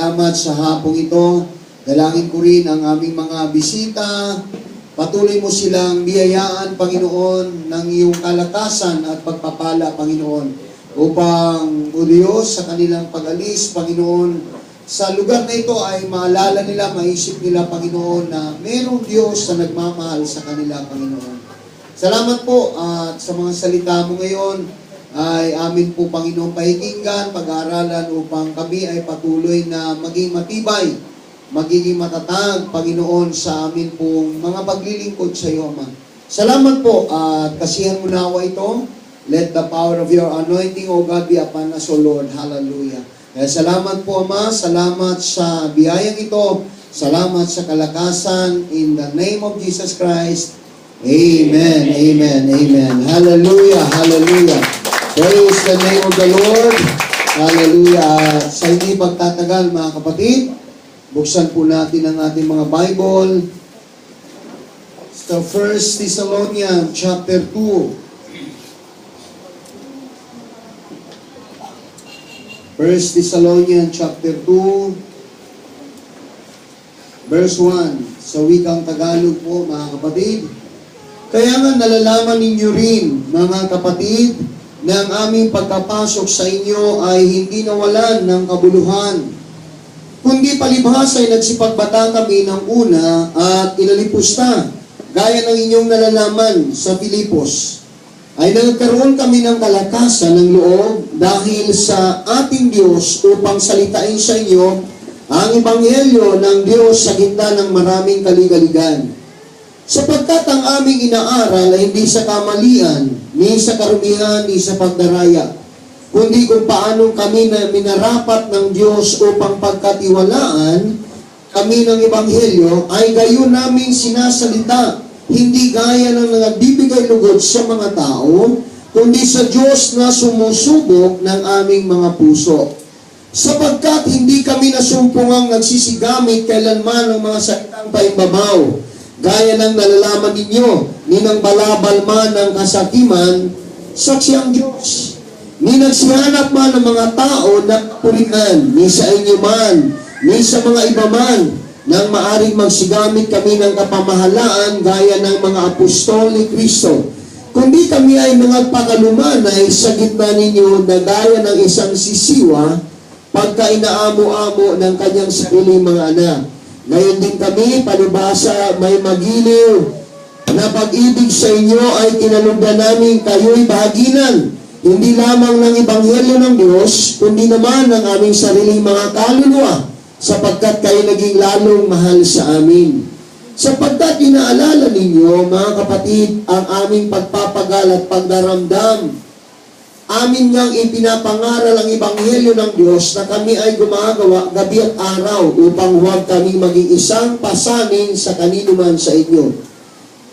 salamat sa hapong ito. Dalangin ko rin ang aming mga bisita. Patuloy mo silang biyayaan, Panginoon, ng iyong kalakasan at pagpapala, Panginoon, upang, O Diyos, sa kanilang pag-alis, Panginoon, sa lugar na ito ay maalala nila, maisip nila, Panginoon, na mayroong Diyos na nagmamahal sa kanila, Panginoon. Salamat po at sa mga salita mo ngayon ay amin po, Panginoon, pakikinggan, pag-aaralan upang kami ay patuloy na maging matibay, magiging matatag, Panginoon, sa amin pong mga paglilingkod sa iyo, Ama. Salamat po at kasihan mo nawa ito. Let the power of your anointing, O God, be upon us, O Lord. Hallelujah. Kaya salamat po, Ama. Salamat sa biyayang ito. Salamat sa kalakasan. In the name of Jesus Christ. Amen. Amen. Amen. Hallelujah. Hallelujah. Praise the name of the Lord. Hallelujah. Sa hindi pagtatagal, mga kapatid, buksan po natin ang ating mga Bible. Sa 1 Thessalonians chapter 2. 1 Thessalonians chapter 2, verse 1. Sa wikang Tagalog po, mga kapatid. Kaya nga nalalaman ninyo rin, mga kapatid, na ang aming pagkapasok sa inyo ay hindi nawalan ng kabuluhan. Kundi palibhas ay nagsipagbata kami ng una at inalipusta, gaya ng inyong nalalaman sa Filipos. Ay nagkaroon kami ng kalakasan ng loob dahil sa ating Diyos upang salitain sa inyo ang ebanghelyo ng Diyos sa gitna ng maraming kaligaligan. Sapagkat ang aming inaaral ay hindi sa kamalian, ni sa karumihan, ni sa pagdaraya, kundi kung paanong kami na minarapat ng Diyos upang pagkatiwalaan kami ng ebanghelyo, ay gayon namin sinasalita, hindi gaya ng nagbibigay lugod sa mga tao, kundi sa Diyos na sumusubok ng aming mga puso. Sapagkat hindi kami nasumpungang nagsisigamit kailanman ng mga salitang paimbabaw, gaya ng nalalaman ninyo, ni nang balabal man ng kasakiman, saksi ang Diyos. Ni nagsihanap man ng mga tao na kapulian, ni sa inyo man, ni sa mga iba man, nang maaring magsigamit kami ng kapamahalaan gaya ng mga apostol ni Kristo. Kundi kami ay mga pakalumanay sa gitna ninyo na gaya ng isang sisiwa pagka inaamo-amo ng kanyang sariling mga anak. Ngayon din kami, palibasa, may magiliw na pag-ibig sa inyo ay kinalugdan namin kayo'y bahaginan, hindi lamang ng ebanghelyo ng Diyos, kundi naman ng aming sariling mga kaluluwa, sapagkat kayo naging lalong mahal sa amin. Sapagkat inaalala ninyo, mga kapatid, ang aming pagpapagal at pagdaramdam, amin ngang ipinapangaral ang ebanghelyo ng Diyos na kami ay gumagawa gabi at araw upang huwag kaming maging isang pasanin sa kanino man sa inyo.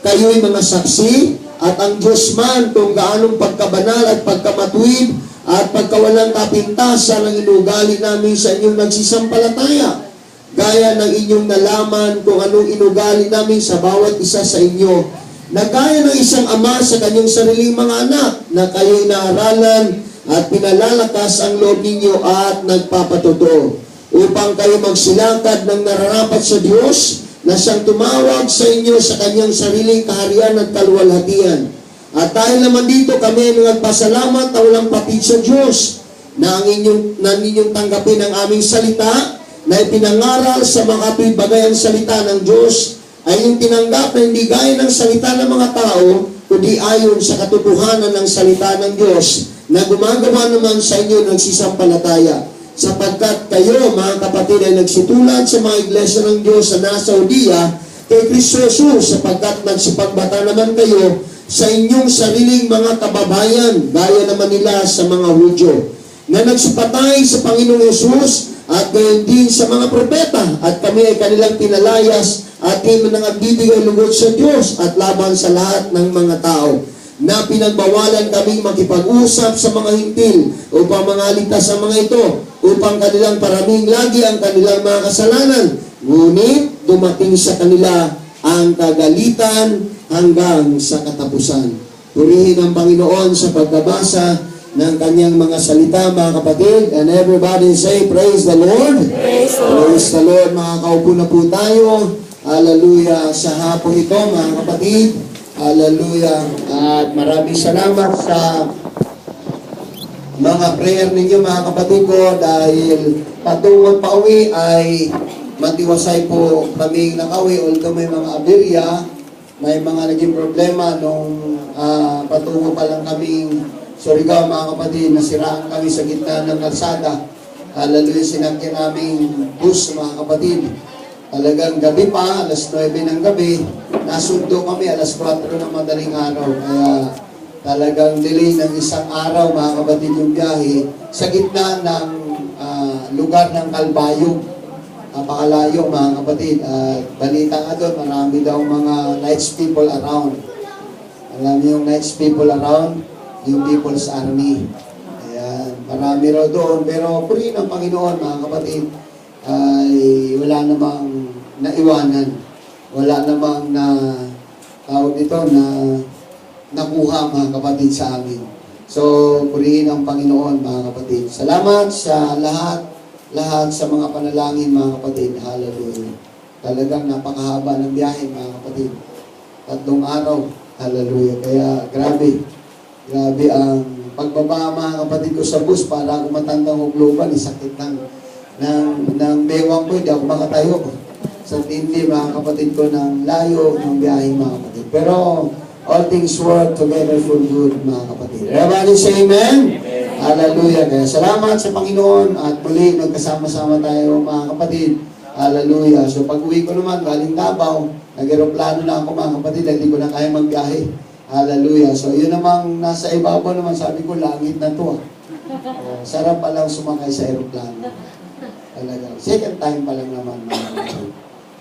Kayo'y mga saksi at ang Diyos man kung gaanong pagkabanal at pagkamatuwid at pagkawalang kapintasan ang inugali namin sa inyong nagsisampalataya, gaya ng inyong nalaman kung anong inugali namin sa bawat isa sa inyo, na gaya ng isang ama sa kanyang sariling mga anak, na kayo'y naaralan at pinalalakas ang loob ninyo at nagpapatotoo, upang kayo magsilakad ng nararapat sa Diyos na siyang tumawag sa inyo sa kanyang sariling kaharian at kaluwalhatian. At dahil naman dito kami ay nagpasalamat na walang patid sa Diyos na ninyong tanggapin ang aming salita na ipinangaral sa mga kapitbagayang salita ng Diyos ay yung tinanggap na hindi gaya ng salita ng mga tao, kundi ayon sa katotohanan ng salita ng Diyos na gumagawa naman sa inyo ng sisampalataya. Sapagkat kayo, mga kapatid, ay nagsitulad sa mga iglesia ng Diyos na nasa Saudia kay Kristo Jesus, sapagkat nagsipagbata naman kayo sa inyong sariling mga kababayan, gaya naman nila sa mga Hudyo, na nagsipatay sa Panginoong Jesus at gayon din sa mga propeta, at kami ay kanilang pinalayas at di man nagbibigay lugod sa Diyos at laban sa lahat ng mga tao, na pinagbawalan kaming makipag-usap sa mga hintil upang mangaligtas sa mga ito, upang kanilang paraming lagi ang kanilang mga kasalanan. Ngunit dumating sa kanila ang kagalitan hanggang sa katapusan. Purihin ang Panginoon sa pagkabasa ng kanyang mga salita, mga kapatid. And everybody say, praise the Lord. Praise the makakaupo na po tayo. Hallelujah. Sa hapon ito, mga kapatid. Hallelujah. At maraming salamat sa mga prayer ninyo, mga kapatid ko, dahil patungkol pa uwi ay matiwasay po kaming nakauwi. Although may mga aberya, may mga naging problema nung patungo pa lang kaming Surigao, mga kapatid, nasiraan kami sa gitna ng kalsada. Hallelujah, sinakyan naming bus, mga kapatid. Talagang gabi pa, alas 9 ng gabi, nasundo kami alas 4 ng madaling araw. Kaya talagang delay ng isang araw, mga kapatid, yung biyahe sa gitna ng lugar ng Calbayog. Napakalayo, mga kapatid. At balita nga doon, marami daw mga Knights people around. Alam niyo yung Knights people around? Yung People's Army. Ayan, marami raw doon. Pero purihin ang Panginoon, mga kapatid, ay wala namang naiwanan. Wala namang tawag dito na nakuha, mga kapatid, sa amin. So, purihin ang Panginoon, mga kapatid. Salamat sa lahat sa mga panalangin, mga kapatid. Hallelujah. Talagang napakahaba ng biyahe, mga kapatid. 3 araw. Hallelujah. Kaya grabe ang pagbaba, mga kapatid ko, sa bus. Para ako matandang hugluban, sakit ng bewang ko, hindi ako makatayo. Sa tindi, mga kapatid ko, ng layo ng biyahe, mga kapatid. Pero all things work together for good, mga kapatid. Everybody say amen? Amen. Hallelujah. Kaya salamat sa Panginoon at muli nagkasama-sama tayo, mga kapatid. Hallelujah. So pag uwi ko naman, galing Davao, nag-aeroplano na ako, mga kapatid, hindi ko na kaya magbiyahe. Hallelujah. So yun namang nasa ibabaw naman, sabi ko, langit na to. Sarap palang sumakay sa aeroplano. Talaga. Second time pa lang naman, mga kapatid.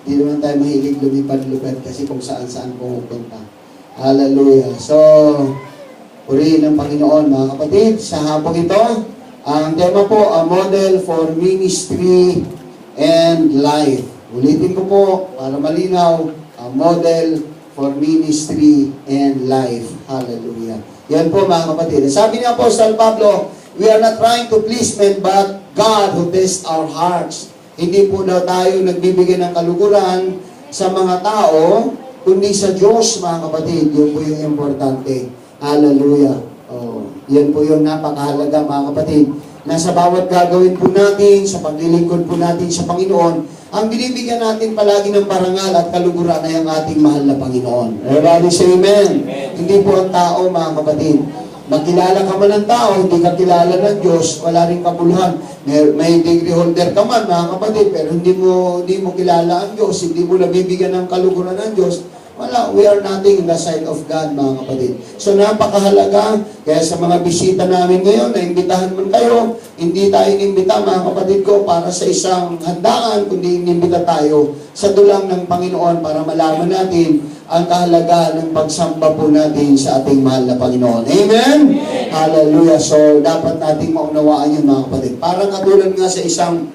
Hindi naman tayo mahilig lumipad-lupad kasi kung saan-saan pupunta. Hallelujah. So, purihin ang Panginoon, mga kapatid. Sa hapong ito, ang tema po, a model for ministry and life. Ulitin ko po, para malinaw, a model for ministry and life. Hallelujah. Yan po, mga kapatid. Sabi ni Apostle Pablo, we are not trying to please men, but God who tests our hearts. Hindi po daw tayo nagbibigay ng kaluguran sa mga tao, kundi sa Diyos, mga kapatid. Yun po yung importante. Hallelujah. Oh, yan po yung napakahalaga, mga kapatid. Na sa bawat gagawin po natin, sa paglilingkod po natin sa Panginoon, ang binibigyan natin palagi ng parangal at kaluguran ay ang ating mahal na Panginoon. Everybody say amen. Amen. Hindi po ang tao, mga kapatid. Magkilala ka man ng tao, hindi ka kilala ng Diyos, wala rin kabuluhan. May degree holder ka man, mga kapatid, pero hindi mo kilala ang Diyos, hindi mo nabibigyan ng kaluguran ng Diyos, wala, we are nothing in the sight of God, mga kapatid. So napakahalaga, kaya sa mga bisita namin ngayon, naimbitahan man kayo, hindi tayo inimbita, mga kapatid ko, para sa isang handaan, kundi inimbita tayo sa dulang ng Panginoon para malaman natin ang kahalagahan ng pagsamba po natin sa ating mahal na Panginoon. Amen? Amen. Hallelujah. So dapat nating maunawaan yun, mga kapatid. Parang katulad nga sa isang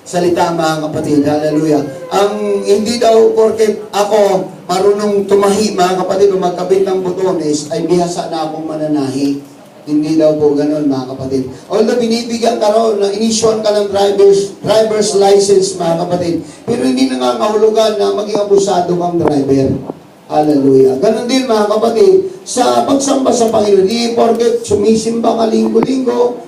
salita, mga kapatid. Hallelujah. Ang hindi daw porket ako marunong tumahi, mga kapatid, o magkabit ng butones, ay bihasa na akong mananahi. Hindi daw po ganun, mga kapatid. Although binibigyan ka raw, na inisyon ka ng driver's license, mga kapatid, pero hindi nangangahulugan na maging abusado kang driver. Hallelujah. Ganon din, mga kapatid, sa pagsamba sa Panginoon, di porket sumisimba ka linggo-linggo,